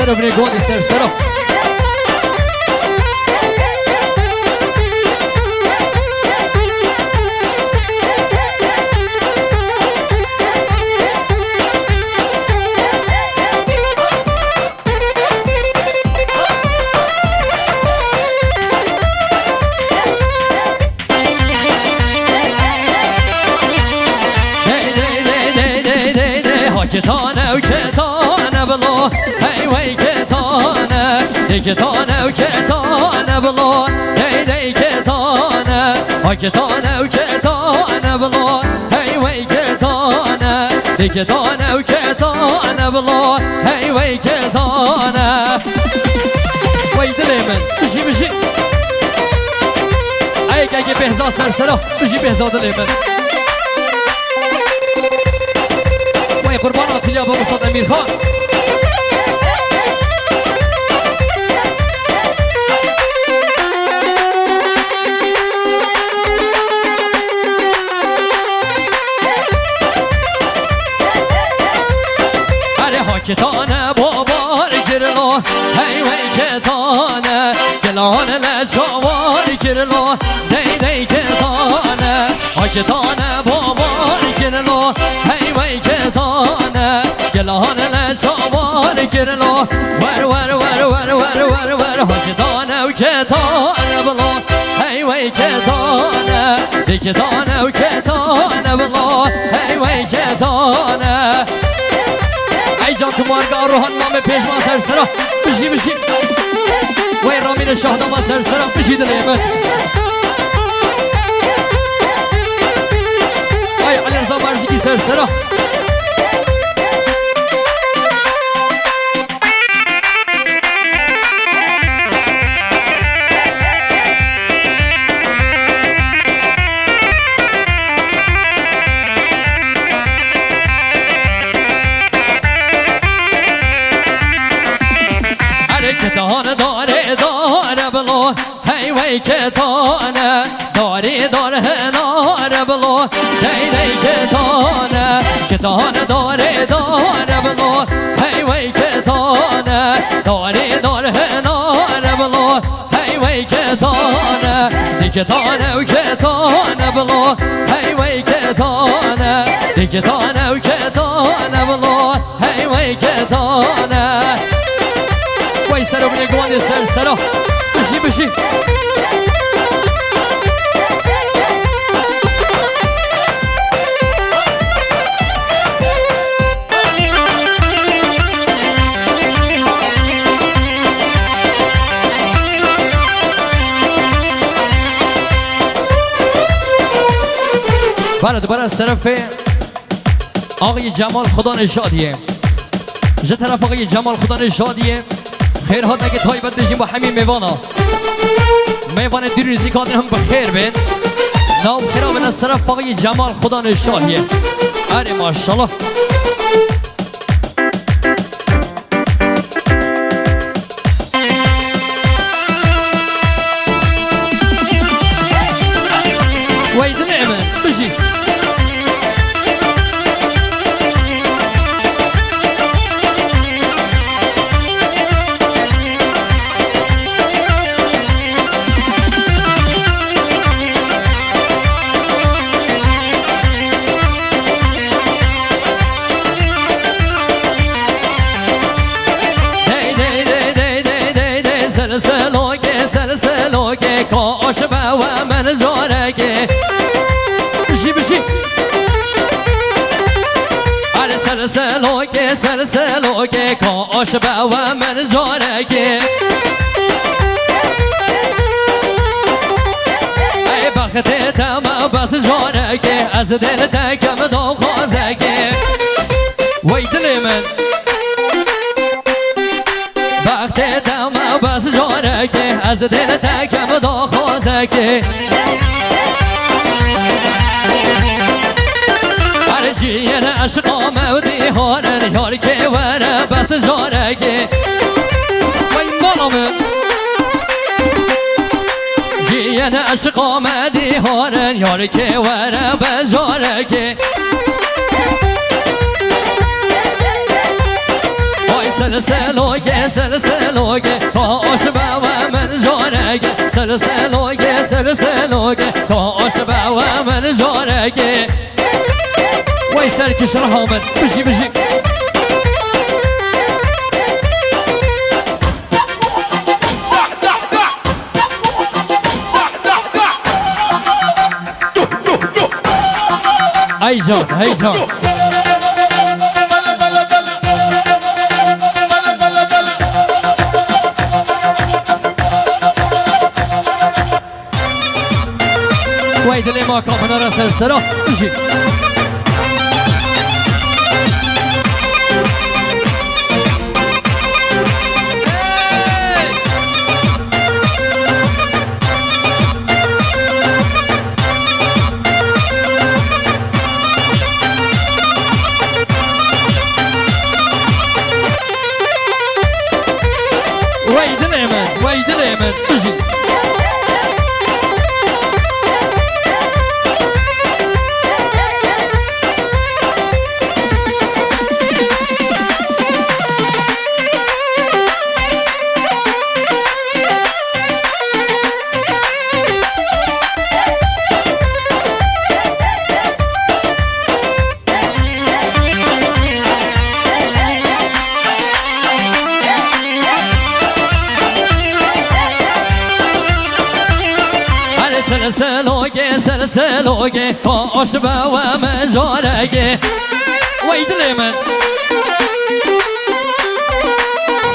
سر بني قواني سر سر كتانه وكتانه بلو هي وي كتانه كتانه وكتانه بلو هي كتانه كتانه وكتانه بلو هي وي كتانه كتانه وكتانه بلو هي وي كتانه وي دليمن بشي بشي اي كاكي بهزا سرسرو بشي بهزا دليمن قربانات يا ابو مصطفى امير خان عليها كتانه بابا رجلو هي وي كتانه جلال لا شوار رجلو دي كتانه كتانه بابا رجلو هي وي كتانه جلال لا شوار رجلو ور ور ور ور ور ور ور كتانه وكتانه بلو هي وي كتانه كتانه وكتانه بلو هي وي كتانه ای جان تو مارگاه روحان نام پیش ما سرسرا بشی بشی وی رامین شهدا ما سرسرا بشی دلیمت ای علی رضا مرزی سرسرا کتانه داره بلو هی وی کتانه داره بلو دی کتانه داره بلو هی وی کتانه داره بلو هی وی کتانه دی کتانه و کتانه بلو هی وی کتانه دی کتانه و کتانه بلو هی وی کتانه وای سرو بنی گوانی سرو بشی بشی بله دوباره از طرف آقای جمال خدا نشادیه جه طرف آقای جمال خدا نشادیه خیر ها نگه تایبت بشیم با همین میوانا میوان دیروزی کادر هم بخیر بین نام خیرابن از طرف آقای جمال خدا نشادیه اره ماشالله وید نعمه بشی سلسلوگه کاش و من زارگه بشی بشی آره سلسلوگه کاش و من زارگه ای بخت تمام بس زارگه از دل تکم دو خوازگه وی دل من وقت تمام بس جاره که از دل تکم دا خوازه که هر جیان عشق آمودی هارن یار که وره بس جاره که وی مالامه جیان عشق آمدی هارن یار که وره بس جاره که سلسلوگه سلسلوگه کاش با من جارگه سلسلوگه سلسلوگه کاش با من جارگه وای سرکش رحمت بشی بشی ای جان ای جان وای دل ما کامنا را سرسرا بشید وای دل من بشید سلسلوگه سلسلوگه کاش با من جارگه وای دل من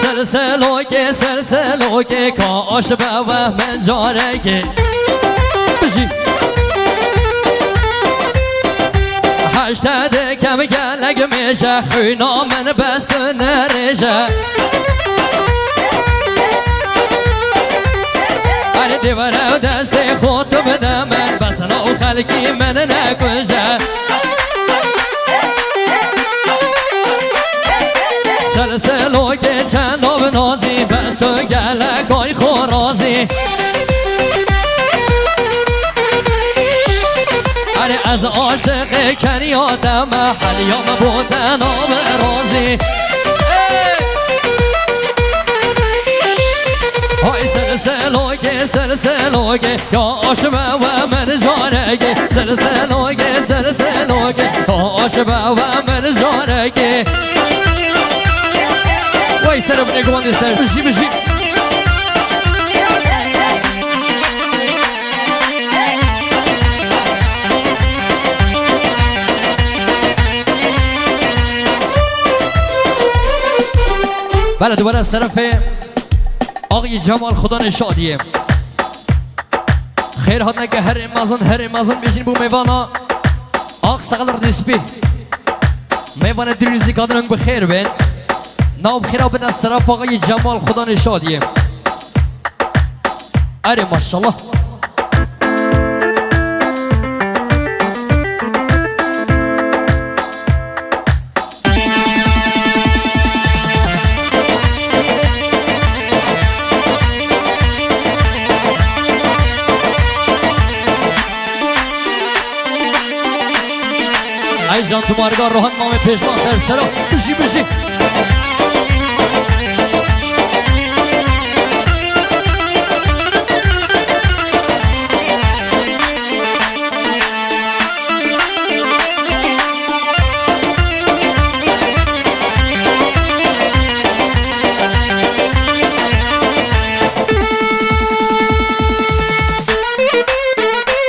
سلسلوگه سلسلوگه کاش با من جارگه بشی هشتاد کم گلگ میشه خوینا من بست نرشه دیواره دست خود بده من بس نو خلقی من نکشه سلسلو که چند آب نازی بس تو گلگای خورازی اره از عاشق کنی آدم حلیام بودن آب رازی های سلسلوگه سلسلوگه یا عاشق و من جارگه سلسلوگه سلسلوگه یا عاشق و من جارگه وای سر بنی گواندی سر بشی بشی بله دوباره از طرف آقای جمال خدا نشادیه خیر هات نگه هر مازن بیشین بو میوانا آق سقلر نسبی میوان دریزی کادرنگ بخیر بین ناب خیرا بین از طرف آقای جمال خدا نشادیه اره ماشالله ای جان تو مارگار روحان مام پیشمان سر سرا بشی بشی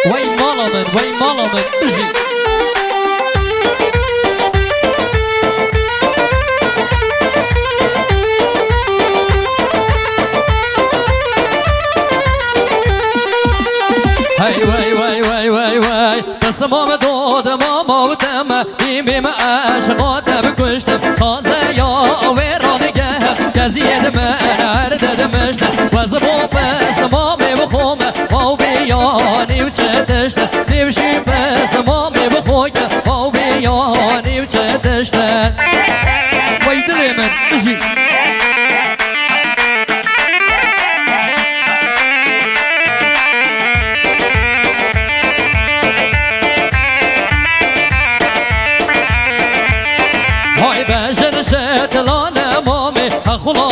وای مالا من بشی سمام دود ماما و دم بیم عشقات بکشتم تازه یا ویرانگه کزید من عرد مشتم و زبو پس مامی بخومه و بیانی و چه دشتم نیوشی پس مامی بخوگه و بیانی و چه دشتم وای دلی من بشی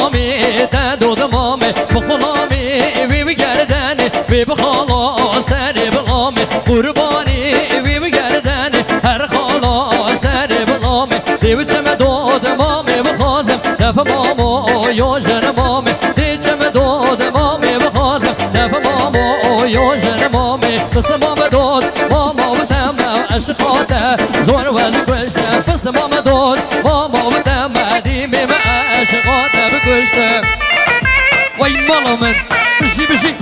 بخلامی تدود مامی بخلامی وی بگردنی وی بخالا سر بلامی قربانی وی بگردنی هر خالا سر بلامی دیو چم دود مامی بخوازم دف مامو یا جن مامی دی چم دود مامی بخوازم دف مامو یا جن مامی پس مام دود ماما بتم اشقاته زور وز کشته پس مام دود ماما بتم دیمی ما اشقاته بکشته وای مالا من بشی بشی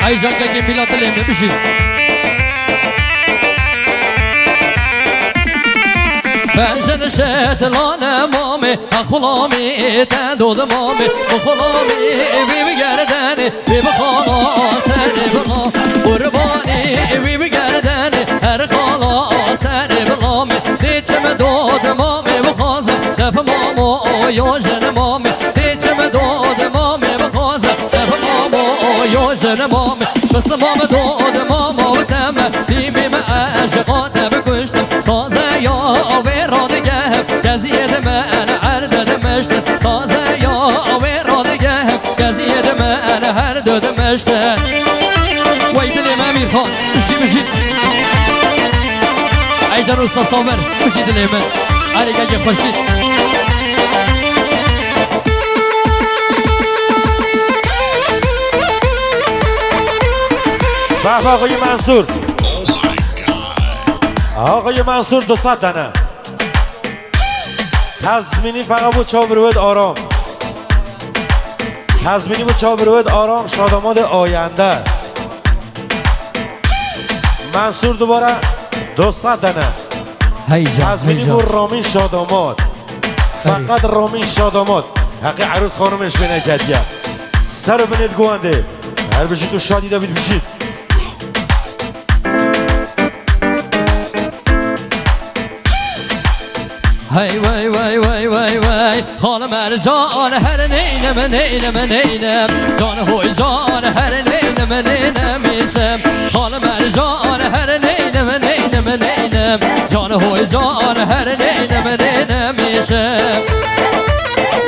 ای جان که میلاد لیمه بشی بنجن شتلان مامي أخلامي تدود مامي أخلامي بيبجردني بيبخلاص سربلا قرباني بيبجردني هر خلاص سربلامي ديتشم دود مامي بخازم دف مامو يا جن مامي ديتشم دود مامي بخازم دف مامو يا جن مامي بس مام دود ماما وتم ديمي ما أشقات بكشتم تازه يا گزید من هر دادمشت تازه یا ویرادگه گزید من هر دادمشت وای دلیم امیر خان بشی بشی ای جان استا سامر بشی دلیم علی گگه پرشید به آقای منصور آقای منصور 200 دانه تزمینی فقط بود چابروید آرام تزمینی بود چابروید آرام شاداماد آینده منصور دوباره 200 دانه تزمینی بود رامین شاداماد فقط رامین شاداماد حقی عروس خانمش بینه کدیه سر بینید گوانده هر بشید تو شادی دابید بشید هی وای وای وای وای وای خانم مرجان هر نینم نینم نینم جان هوی جان هر نینم نینم میشم خانم مرجان هر نینم نینم نینم جان هوی جان هر نینم نینم میشم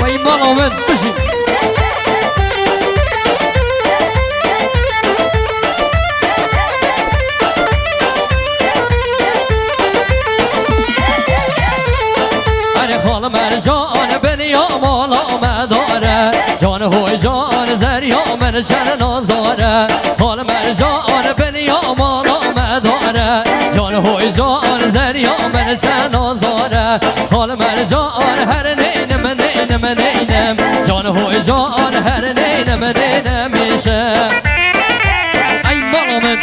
وای مالا من بشی خال مرجان بنیا مالا مداره جان هوی جان زریا من چن ناز داره خال مرجان بنیا مالا مداره جان هوی جان زریا من چن ناز داره خال مرجان هر نینم نینم نینم جان هوی جان هر نینم نینم میشه ای مالا من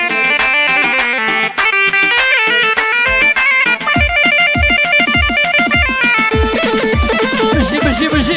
بشی بشی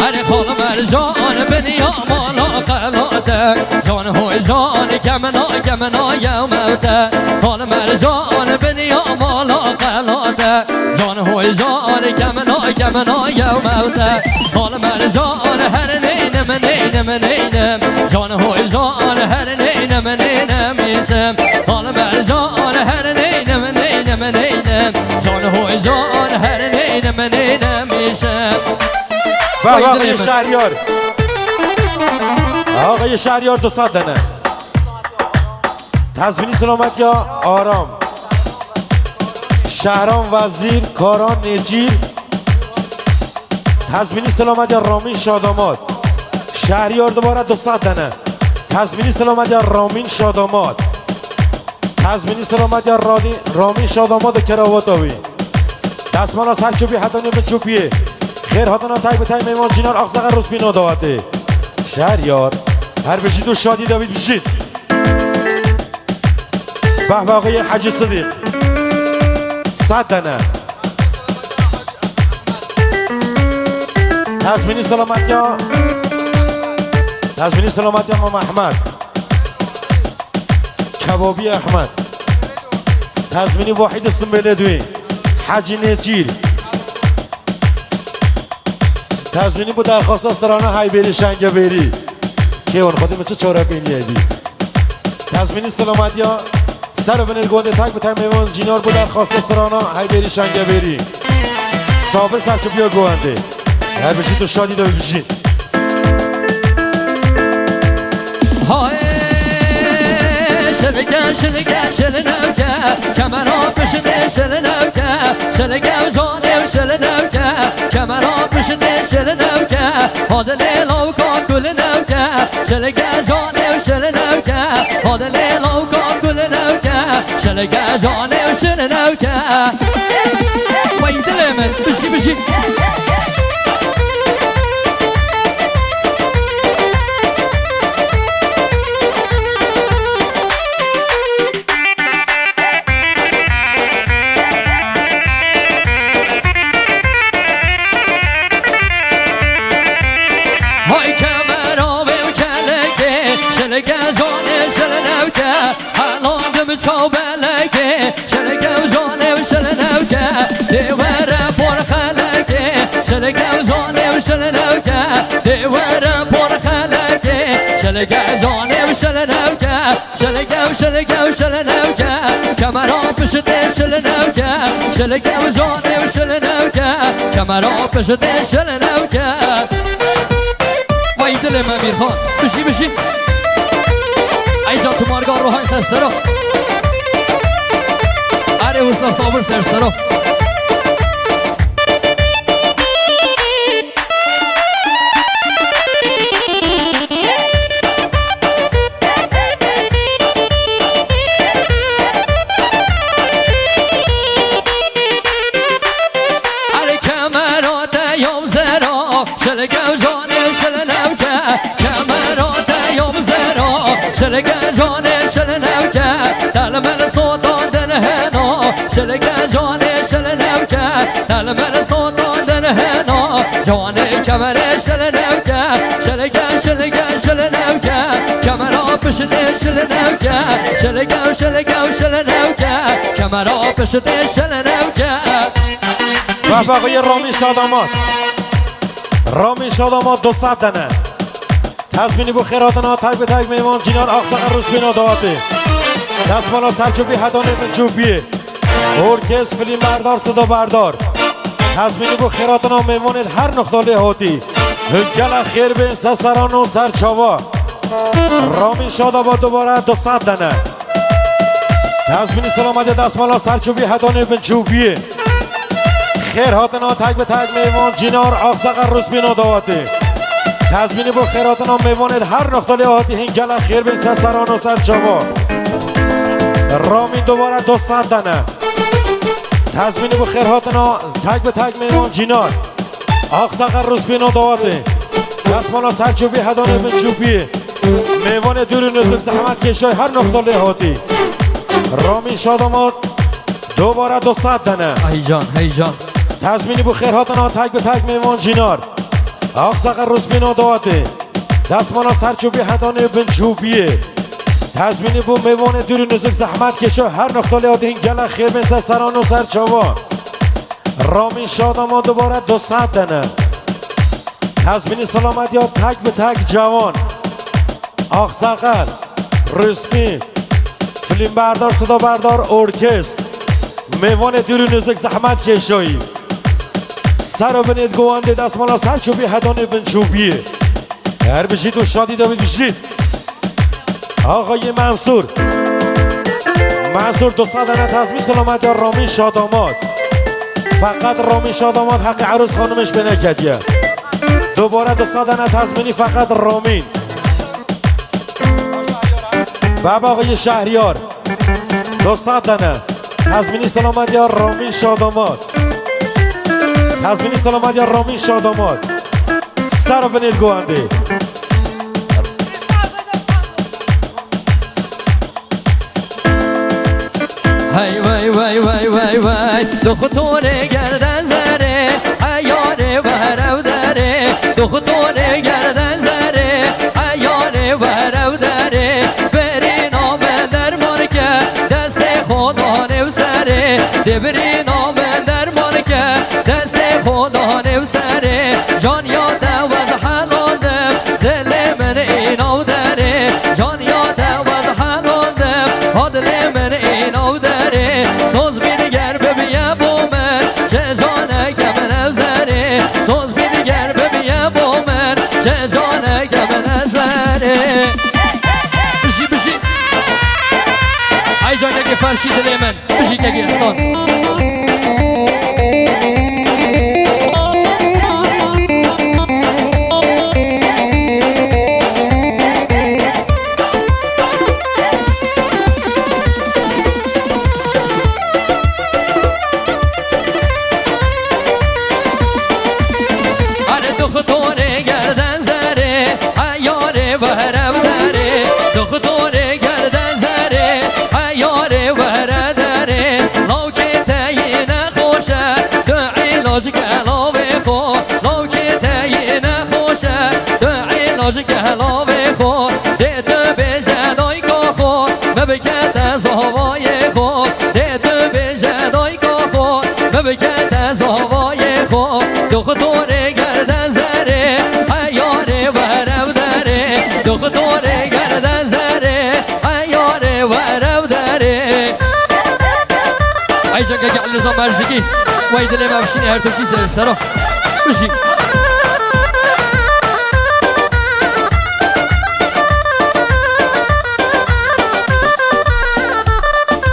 اره خال مرجان بنیا مالا قلاته جان هوی جان کمنا یومته خال مرجان بنیا مالا قلاته جان هوی جان کمنا یومته خال مرجان هر نینم نینم نینم جان هوی جان هر نینم نینم میشم خال مرجان هر نینم نینم نینم جان هوی جان هر نینم نینم میشم آقای شهریار آقای شهریار 200 دانه تزمینی سلامت یا آرام شهرام وزیر کاران نجیر تزمینی سلامت یا رامین شاداماد شهریار دوباره 200 دانه تزمینی سلامت یا رامین شاداماد تزمینی سلامت یا رامین شاداماد کراواتاوی دستمان از هر چوبی حتی نیم چوبیه خیر هاتنا تای به تای میمان جینار اقصاق روز بینو دواته شهریار هر بشید و شادی داوید بشید به آقای حجی صدیق 100 دانه تزمینی سلامت یا مام احمد کبابی احمد تزمینی واحد سنبله دوی حجی نجیر تزمینی بود درخواست از سرانه های بری شنگه بری که اون خودی مثل چاره بینی ایدی تزمینی سلامتی ها سر و بنید گونده تک به تک میوان جینار بود درخواست از سرانه های بری شنگه بری صابر سرچو بیا گونده هر بشید و شادی دو بشید های شلگه شلگه شلنوکه کمرها پشنه شلنوکه شلگه و جانه و شلنوکه کمرها پشنه شلنوکه هاده لیلا و کاکل نوکه شلگه جانه و شلنوکه هاده لیلا و کاکل نوکه شلگه جانه و شلنوکه وای دل من بشی بشی چوبلکه شلگه و جانه و شلنوکه دیواره پر خلکه شلگه و جانه و شلنوکه دیواره پر خلکه شلگه جانه و شلنوکه شلگه و شلگه و شلنوکه کمرها پشته شلنوکه شلگه و جانه و شلنوکه کمرها پشته شلنوکه وای دل من میرخوان بشی بشی ای جان تو مارگار روحای سسترا اره حسنا صابر سرسرا اره کمرات یوم زرا شلگه و جانه شلنوکه کمرات یوم زرا شلگه جانه شلنوکه دلمل صوتان دنهنا شلگه جانه شلنوکه دلمل صوتان دنهنا جانه کمره شلنوکه شلگه شلگه شلنوکه کمرها پشته شلنوکه شلگه و شلگه و شلنوکه کمرها پشته شلنوکه و بقیه رامین شادامات رامین شادامات 200 دنه تزمینی بو خیراتنا تک به تک میوان جینار آقساق روز بینا دواته دستمالا سرچوبی هدانه من چوبیه ارکس فیلم بردار صدا بردار تزمینی بو خیراتنا میوانید هر نقطه هاتی هنگل خیر به سران و سرچاوا رامین شاداباد دوباره 200 دنه تزمینی سلامتی دستمالا سرچوبی هدانه من چوبیه خیر هاتنا تک به تک میوان جینار آقساق روز بینا دواته تزمینی بو خیراتنا میوانید هر نقطه هاتی هنگل خیر به سران و سرچاوا رامین دوباره 200 دنه تزمینی بو خیراتنا تک به تک میوان جینار آقساق روز بینا دواته دستمالا سرچوبی هدانه من چوبیه میوان دوری نزدیک زحمت کشای هر نقطه هاتی رامین شادامات دوباره 200 دنه ای جان تزمینی بو خیراتنا تک به تک میوان جینار آقساق روز بینا دواته دستمالا سرچوبی هدانه بن چوبیه تزمینی بو میوان دوری نزدیک زحمت کشا هر نقطه هاتی هنگل خیر بین سران و سرچاوا رامین شادامات دوباره 200 دنه تزمینی سلامتی ها تک به تک جوان آقساق رسمی فیلم بردار صدا بردار ارکست میوان دوری نزدیک زحمت کشایی سر و بنید گوانده دستمالا سرچوبی هدانه بن چوبیه هر بشید و شادی داوید بشید آقای منصور 200 دنه تزمین سلامتی رامین شادامات فقط رامین شادامات حق عروس خانمش بنکدیه دوباره 200 دنه تزمینی فقط رامین بابا آقای شهریار 200 دنه تزمینی سلامتی رامین شادامات تزمینی سلامتی رامین شادامات سر و بنید گوانده هی وای وای وای وای وای دختور گردن زره عیار ورو داره دختور گردن زره عیار ورو داره بری نام در مارکه دست خدا نو سره بری نام در مارکه دست خدا نو سره جان یاده وز حلالم دل من اینو داره جان یاده وز حلالم ها دل من اینو داره سوز بیدگر ببیه با من چه جانه که من افزره سوز بیدگر ببیه با من چه جانه که من افزره بشی بشی ای جانه که فرشی دل من بشی که احسان دختوره گردن زره ایاره و هرم داره دختوره گردن زره ایاره و هر داره لوکه تایی نخوشه دو علاج گلاوه خو لوکه تایی نخوشه دو علاج گلاوه خو ده تو بجدای که خو مبکت از هوای خو ده تو بجدای که خو مبکت از هوای خو دختوره گردن زره ایاره و هرم داره دختوره گردن زره ایاره و هرم داره ای جنگه که علیزا مرزگی وای دلی مبشینی هر توشی سرسترا بشیم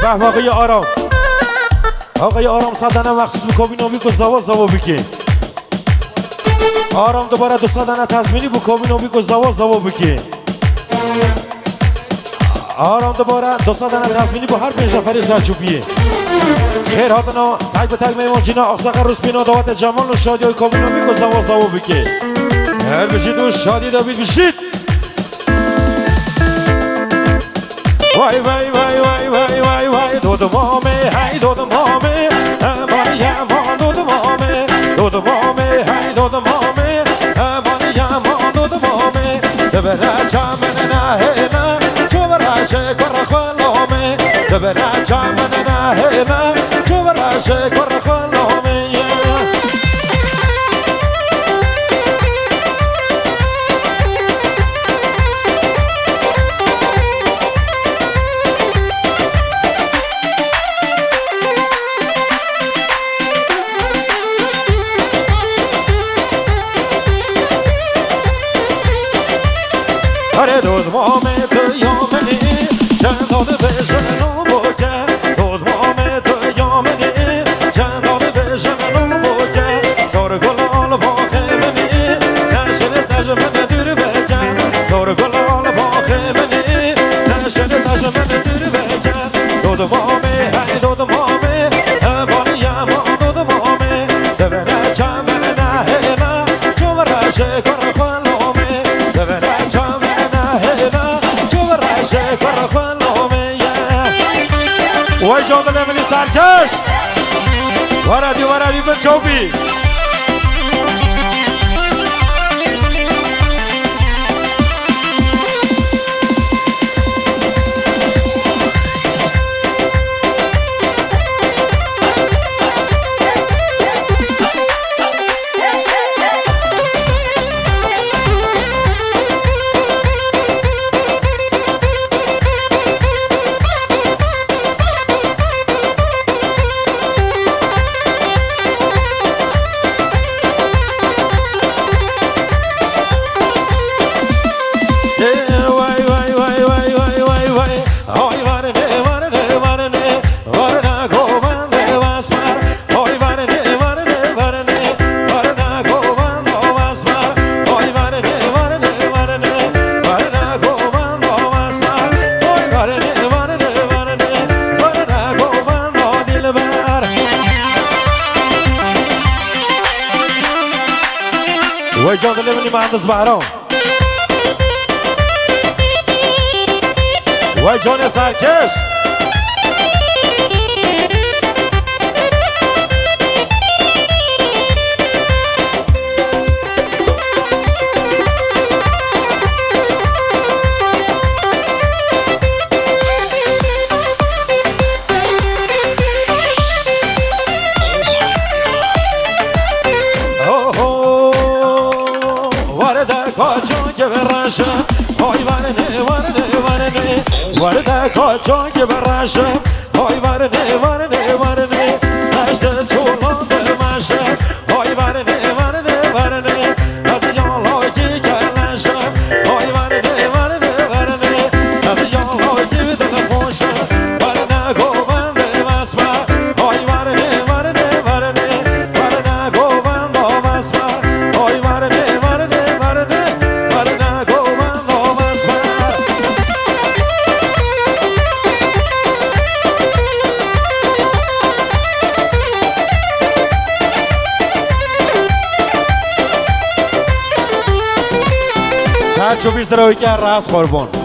به آقای آرام آقای آرام صدنه مخصوص بکابی نامی که زوا بکن آرام دوباره دو صدنه تضمینی بکابی نامی که زوا بکن آرام دوباره دو صدنه تضمینی با هر 5 نفری سرچوبیه خیر هاتنا تک به تک میمان جینا آخزاق روز بینا دعوت جمال و شادی های کابی نامی که زوا بکن هر بشید و شادی دابید بشید وای وای وای وای وای وای وای دود مامه های دود مامه مریم دود مامه دود مامه های دود مامه مریم دود مامه دبر چامن نه نه چوبر شکر خلومه دبر چامن نه نه چوبر شکر خلومه آره دود مامه تو یامنی چند داده به جنو بکه دود مامه تو یامنی چند داده به جنو بکه زار گلال باخه منی نشده تجمن دور بکن زار گلال باخه منی نشده تجمن دور بکن دود مامه های دود مامه بالیم دود مامه دبره چمن نه نه چون رشه کر خلومه دبره چمن شکر خلومه وای جان دلمنی سرکش وردی به چوبی وای جان دلمنی مهندس بهرام وای جان سرکش براشم های ورنه ورنه ورنه ورده کاچان که براشم های ورنه ورنه ورنه نشت چولان دمشم های ورنه ورنه ورنه از یالایی کلنشم های ورنه ورنه ورنه از یالایی دل خوشم ورنه گوبند واسمه های ورنه ورنه ورنه ورنه گوبند واسمه های ورنه ورنه ورنه ورنه گوبند واسمه سر چو بیشتر روی که راست قربان